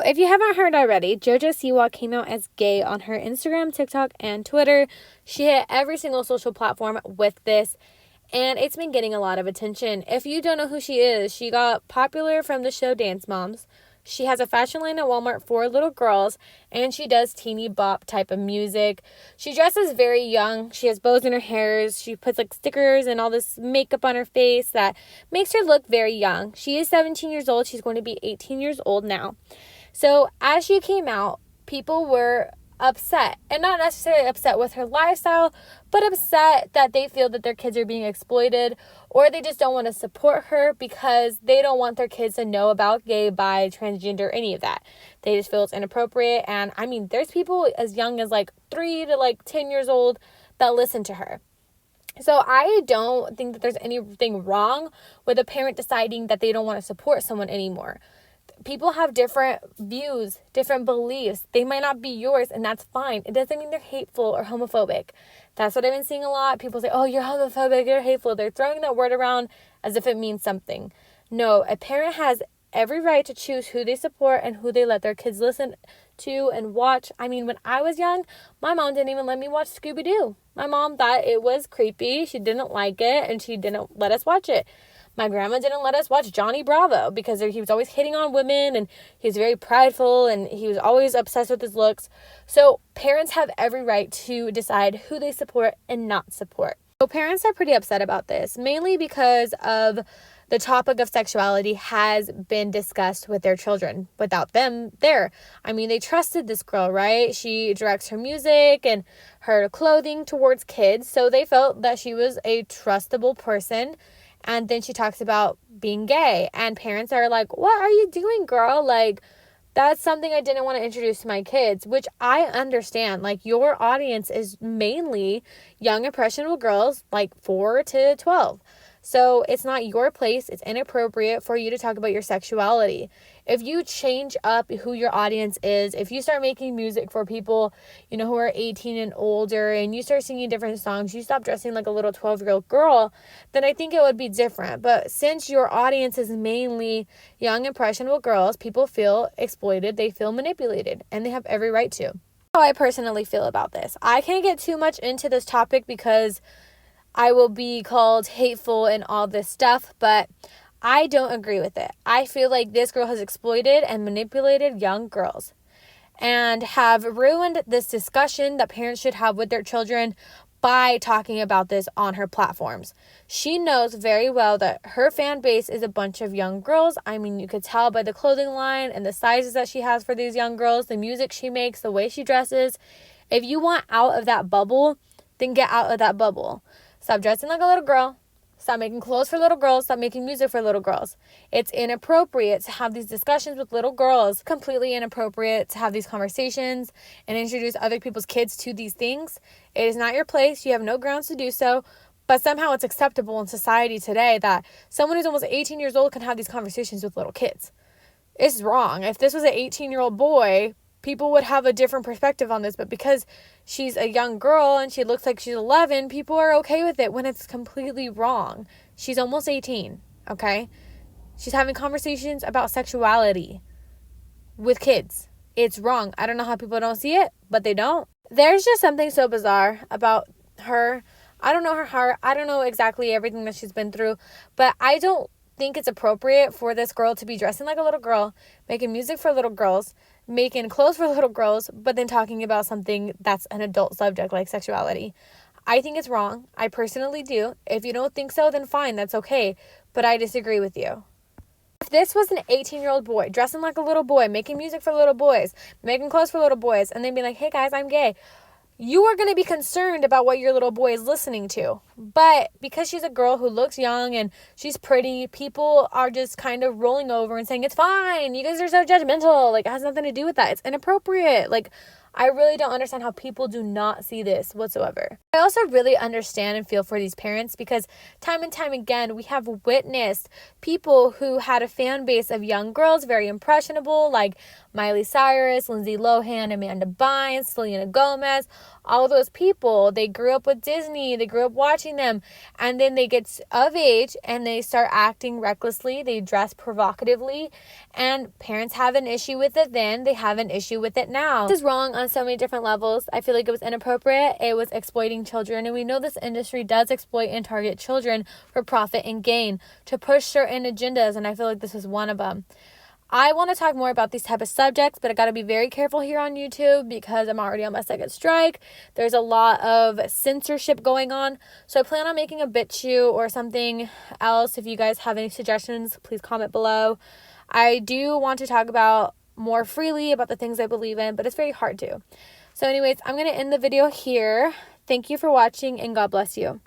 If you haven't heard already, JoJo Siwa came out as gay on her Instagram, TikTok, and Twitter. She hit every single social platform with this, and it's been getting a lot of attention. If you don't know who she is, she got popular from the show Dance Moms. She has a fashion line at Walmart for little girls, and she does teeny bop type of music. She dresses very young. She has bows in her hairs. She puts like stickers and all this makeup on her face that makes her look very young. She is 17 years old. She's going to be 18 years old now. So as she came out, people were upset, and not necessarily upset with her lifestyle, but upset that they feel that their kids are being exploited, or they just don't want to support her because they don't want their kids to know about gay, bi, transgender, any of that. They just feel it's inappropriate. And I mean, there's people as young as like 3 to 10 years old that listen to her. So I don't think that there's anything wrong with a parent deciding that they don't want to support someone anymore. People have different views, different beliefs. They might not be yours, and that's fine. It doesn't mean they're hateful or homophobic. That's what I've been seeing a lot. People say, oh, you're homophobic, you're hateful. They're throwing that word around as if it means something. No, a parent has every right to choose who they support and who they let their kids listen to and watch. I mean, when I was young, my mom didn't even let me watch Scooby-Doo. My mom thought it was creepy. She didn't like it, and she didn't let us watch it. My grandma didn't let us watch Johnny Bravo because he was always hitting on women, and he was very prideful, and he was always obsessed with his looks. So parents have every right to decide who they support and not support. So parents are pretty upset about this, mainly because of the topic of sexuality has been discussed with their children without them there. I mean, they trusted this girl, right? She directs her music and her clothing towards kids, so they felt that she was a trustable person. And then she talks about being gay, and parents are like, what are you doing, girl? Like, that's something I didn't want to introduce to my kids, which I understand. Like, your audience is mainly young, impressionable girls, like 4 to 12. So it's not your place. It's inappropriate for you to talk about your sexuality. If you change up who your audience is, if you start making music for people, who are 18 and older, and you start singing different songs, you stop dressing like a little 12-year-old girl, then I think it would be different. But since your audience is mainly young, impressionable girls, people feel exploited, they feel manipulated, and they have every right to. How I personally feel about this. I can't get too much into this topic because I will be called hateful and all this stuff, but I don't agree with it. I feel like this girl has exploited and manipulated young girls and have ruined this discussion that parents should have with their children by talking about this on her platforms. She knows very well that her fan base is a bunch of young girls. I mean, you could tell by the clothing line and the sizes that she has for these young girls, the music she makes, the way she dresses. If you want out of that bubble, then get out of that bubble. Stop dressing like a little girl. Stop making clothes for little girls. Stop making music for little girls. It's inappropriate to have these discussions with little girls. Completely inappropriate to have these conversations and introduce other people's kids to these things. It is not your place. You have no grounds to do so. But somehow it's acceptable in society today that someone who's almost 18 years old can have these conversations with little kids. It's wrong. If this was an 18-year-old boy, people would have a different perspective on this, but because she's a young girl and she looks like she's 11, people are okay with it when it's completely wrong. She's almost 18, okay? She's having conversations about sexuality with kids. It's wrong. I don't know how people don't see it, but they don't. There's just something so bizarre about her. I don't know her heart. I don't know exactly everything that she's been through, but I don't think it's appropriate for this girl to be dressing like a little girl, making music for little girls, making clothes for little girls, but then talking about something that's an adult subject like sexuality. I think it's wrong. I personally do. If you don't think so, then fine, that's okay. But I disagree with you. If this was an 18-year-old boy dressing like a little boy, making music for little boys, making clothes for little boys, and then be like, hey guys, I'm gay, you are going to be concerned about what your little boy is listening to. But because she's a girl who looks young and she's pretty, people are just kind of rolling over and saying, it's fine. You guys are so judgmental. Like, it has nothing to do with that. It's inappropriate. Like, I really don't understand how people do not see this whatsoever. I also really understand and feel for these parents because time and time again, we have witnessed people who had a fan base of young girls, very impressionable, like Miley Cyrus, Lindsay Lohan, Amanda Bynes, Selena Gomez, all those people. They grew up with Disney, they grew up watching them, and then they get of age and they start acting recklessly, they dress provocatively, and parents have an issue with it then, they have an issue with it now. This is wrong on so many different levels. I feel like it was inappropriate, it was exploiting children, and we know this industry does exploit and target children for profit and gain to push certain agendas, and I feel like this is one of them. I want to talk more about these type of subjects, but I got to be very careful here on YouTube because I'm already on my second strike. There's a lot of censorship going on. So I plan on making a BitChute or something else. If you guys have any suggestions, please comment below. I do want to talk about more freely about the things I believe in, but it's very hard to. So anyways, I'm going to end the video here. Thank you for watching and God bless you.